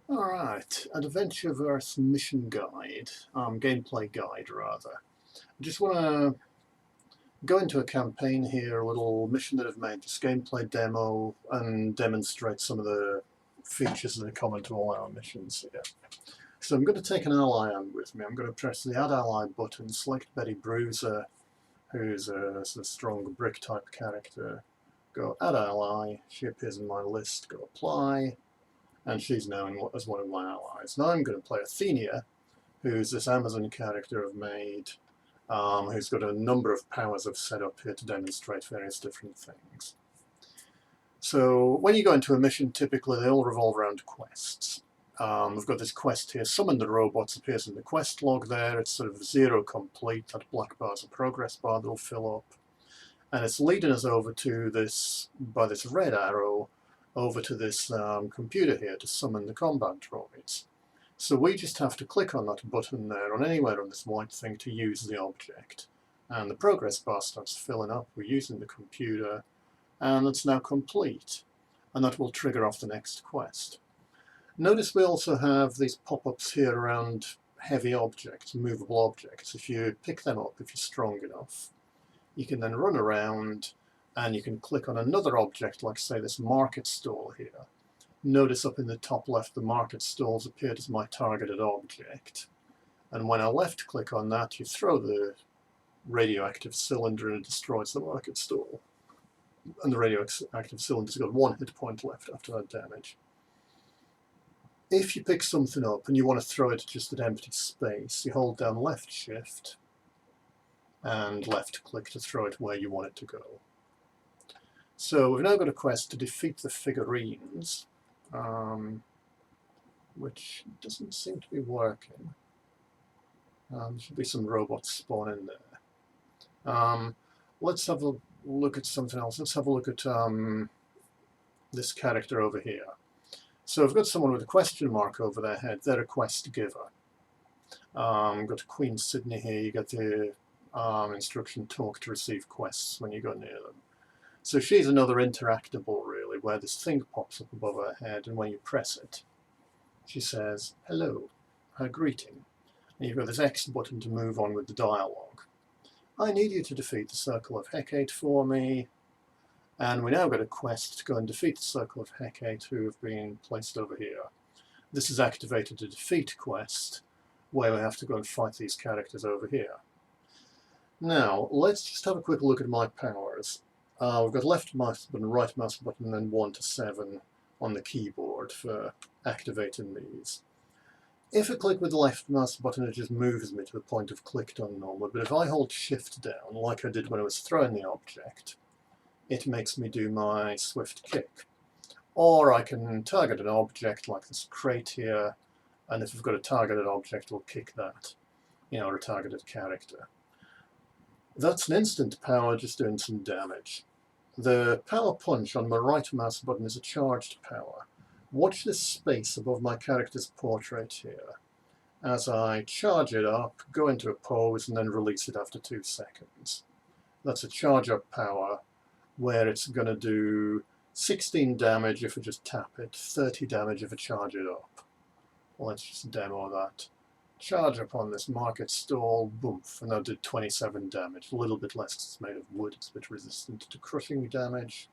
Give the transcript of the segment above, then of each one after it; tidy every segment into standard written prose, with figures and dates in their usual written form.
Alright, Adventureverse mission guide, gameplay guide rather. I just want to go into a campaign here, a little mission that I've made, this gameplay demo, and demonstrate some of the features that are common to all our missions here. So I'm going to take an ally on with me. I'm going to press the Add Ally button, select Betty Bruiser, who's a sort of strong brick type character. Go Add Ally, she appears in my list, go Apply, and she's now as one of my allies. Now I'm going to play Athenia, who's this Amazon character I've made, who's got a number of powers I've set up here to demonstrate various different things. So when you go into a mission, typically they all revolve around quests. We've got this quest here, Summon the Robots, appears in the quest log there. It's sort of 0 complete, that black bar's a progress bar that'll fill up. And it's leading us over to this, by this red arrow, over to this computer here to summon the combat droids. So we just have to click on that button there, on anywhere on this white thing, to use the object. And the progress bar starts filling up, we're using the computer, and it's now complete. And that will trigger off the next quest. Notice we also have these pop-ups here around heavy objects, movable objects. If you pick them up, if you're strong enough, you can then run around and you can click on another object, like say this market stall here. Notice up in the top left the market stalls appeared as my targeted object. And when I left click on that, you throw the radioactive cylinder and it destroys the market stall. And the radioactive cylinder's got 1 hit point left after that damage. If you pick something up and you want to throw it just at empty space, you hold down left shift and left click to throw it where you want it to go. So we've now got a quest to defeat the figurines, which doesn't seem to be working. There should be some robots spawning there. Let's have a look at something else. Let's have a look at this character over here. So I've got someone with a question mark over their head. They're a quest giver. Got Queen Sydney here. You get the instruction talk to receive quests when you go near them. So she's another interactable, really, where this thing pops up above her head, and when you press it, she says, hello, her greeting. And you've got this X button to move on with the dialogue. I need you to defeat the Circle of Hecate for me. And we now got a quest to go and defeat the Circle of Hecate, who have been placed over here. This has activated a defeat quest, where we have to go and fight these characters over here. Now, let's just have a quick look at my powers. We've got left mouse button, right mouse button, and then 1 to 7 on the keyboard for activating these. If I click with the left mouse button, it just moves me to the point I've clicked on normally, but if I hold shift down, like I did when I was throwing the object, it makes me do my swift kick. Or I can target an object like this crate here, and if I've got a targeted object, I'll kick that, or a targeted character. That's an instant power just doing some damage. The power punch on my right mouse button is a charged power. Watch this space above my character's portrait here. As I charge it up, go into a pose, and then release it after 2 seconds. That's a charge up power, where it's going to do 16 damage if I just tap it, 30 damage if I charge it up. Let's just demo that. Charge up on this market stall, boomf, and that did 27 damage. A little bit less because it's made of wood, it's a bit resistant to crushing damage.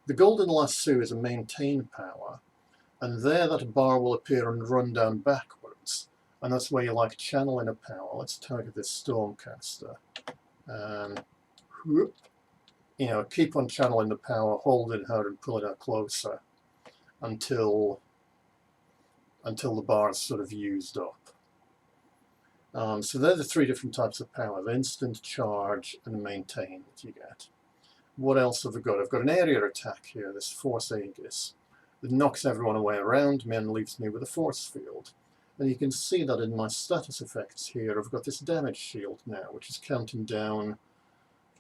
The golden lasso is a maintain power, and there that bar will appear and run down backwards, and that's where you like channeling a power. Let's target this Stormcaster, and whoop, keep on channeling the power, holding her and pulling her closer until the bar is sort of used up. So they're the 3 different types of power: instant, charge, and maintain that you get. What else have I got? I've got an area attack here, this Force Aegis, that knocks everyone away around me and leaves me with a force field. And you can see that in my status effects here. I've got this damage shield now, which is counting down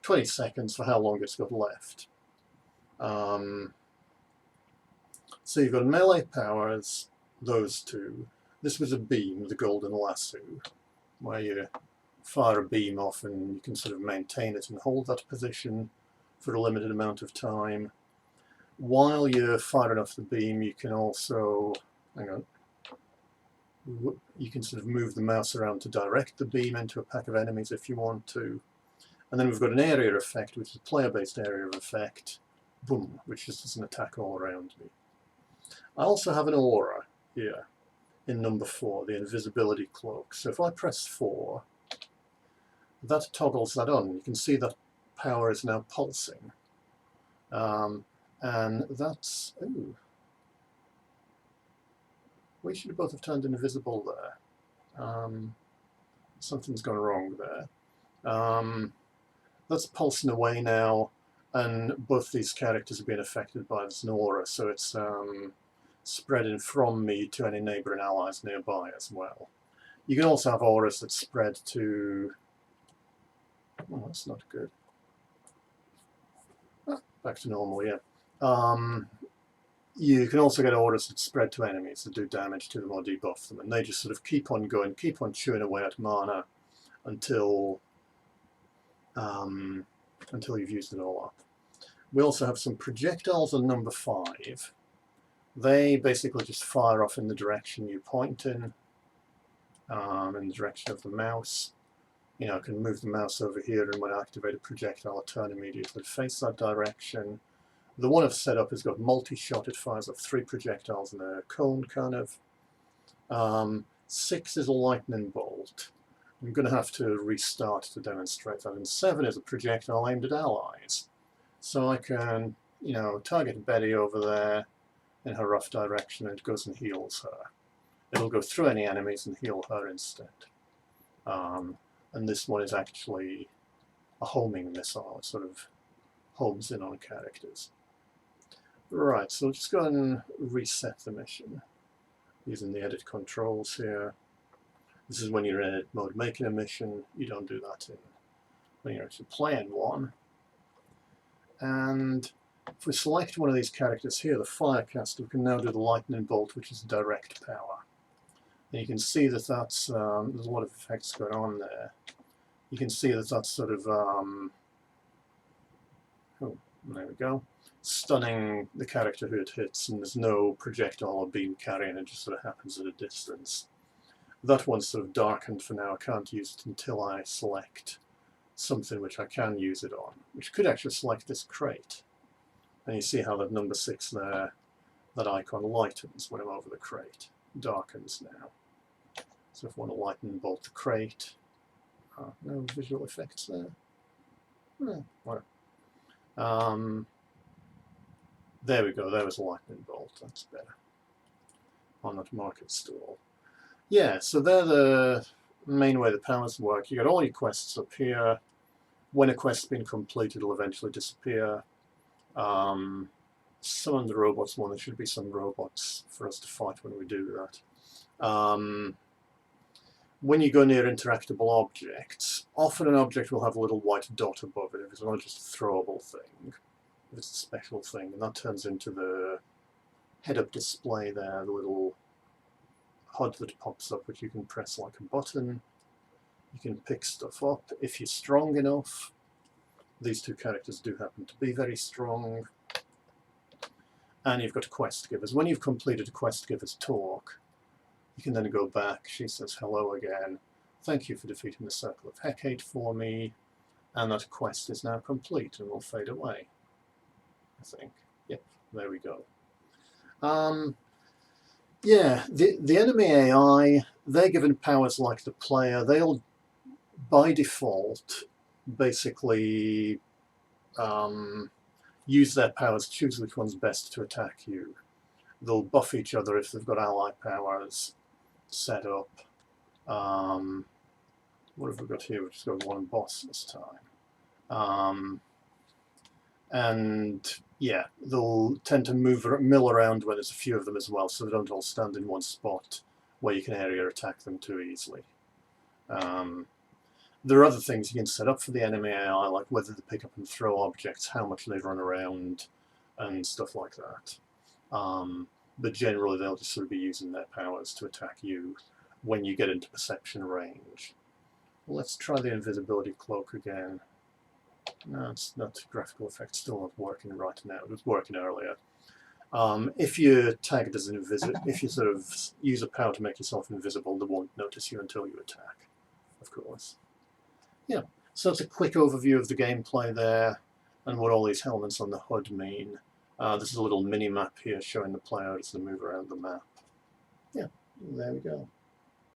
20 seconds for how long it's got left. So you've got melee powers, those 2. This was a beam, the golden lasso, where you fire a beam off and you can sort of maintain it and hold that position for a limited amount of time. While you're firing off the beam, you can also hang on. You can sort of move the mouse around to direct the beam into a pack of enemies if you want to. And then we've got an area effect, which is a player-based area of effect. Boom, which just does an attack all around me. I also have an aura here in number 4, the Invisibility Cloak. So if I press 4, that toggles that on. You can see that power is now pulsing. And that's... Ooh. We should both have turned invisible there. Something's gone wrong there. That's pulsing away now, and both these characters are being affected by this aura, so it's spreading from me to any neighbouring allies nearby as well. You can also have auras that spread to... Oh, that's not good. Ah, back to normal, yeah. You can also get auras that spread to enemies that do damage to them or debuff them, and they just sort of keep on going, keep on chewing away at mana until you've used it all up. We also have some projectiles on number 5. They basically just fire off in the direction you point in the direction of the mouse. You know, I can move the mouse over here, and when I activate a projectile, I turn immediately to face that direction. The one I've set up has got multi-shot. It fires off 3 projectiles in a cone, kind of. 6 is a lightning bolt. I'm going to have to restart to demonstrate that. And 7 is a projectile aimed at allies. So I can, you know, target Betty over there in her rough direction, and it goes and heals her. It'll go through any enemies and heal her instead. And this one is actually a homing missile. It sort of homes in on characters. Right, so let's go and reset the mission using the edit controls here. This is when you're in edit mode making a mission. You don't do that when you're actually playing one. And if we select one of these characters here, the Firecaster, we can now do the Lightning Bolt, which is direct power. And you can see that that's, there's a lot of effects going on there. You can see that that's sort of, oh, there we go, stunning the character who it hits, and there's no projectile or beam carrying, it just sort of happens at a distance. That one's sort of darkened for now. I can't use it until I select something which I can use it on, which could actually select this crate. And you see how that number 6 there, that icon lightens when I'm over the crate, darkens now. So if I want to lightning bolt the crate, no visual effects there. Well, there we go, there was a lightning bolt, that's better. On that market stall. Yeah, so they're the main way the powers work. You got all your quests up here. When a quest's been completed, it'll eventually disappear. Some of the robots one, there should be some robots for us to fight when we do that. When you go near interactable objects, often an object will have a little white dot above it if it's not just a throwable thing, if it's a special thing, and that turns into the head-up display there, the little HUD that pops up, which you can press like a button. You can pick stuff up if you're strong enough. These 2 characters do happen to be very strong. And you've got quest givers. When you've completed a quest giver's talk, you can then go back. She says hello again. Thank you for defeating the Circle of Hecate for me. And that quest is now complete and will fade away, I think. Yep, there we go. Yeah, the enemy AI, they're given powers like the player. They'll, by default, basically use their powers, choose which one's best to attack you. They'll buff each other if they've got ally powers set up. What have we got here? We've just got one boss this time. And yeah, they'll tend to mill around when there's a few of them as well, so they don't all stand in one spot where you can area attack them too easily. There are other things you can set up for the enemy AI, like whether they pick up and throw objects, how much they run around, and stuff like that. But generally they'll just sort of be using their powers to attack you when you get into perception range. Let's try the Invisibility Cloak again. No, that graphical effect's still not working right now. It was working earlier. If you're tagged as invisible, if you sort of use a power to make yourself invisible, they won't notice you until you attack, of course. Yeah, so it's a quick overview of the gameplay there and what all these helmets on the HUD mean. This is a little mini-map here showing the player as they move around the map. Yeah, there we go.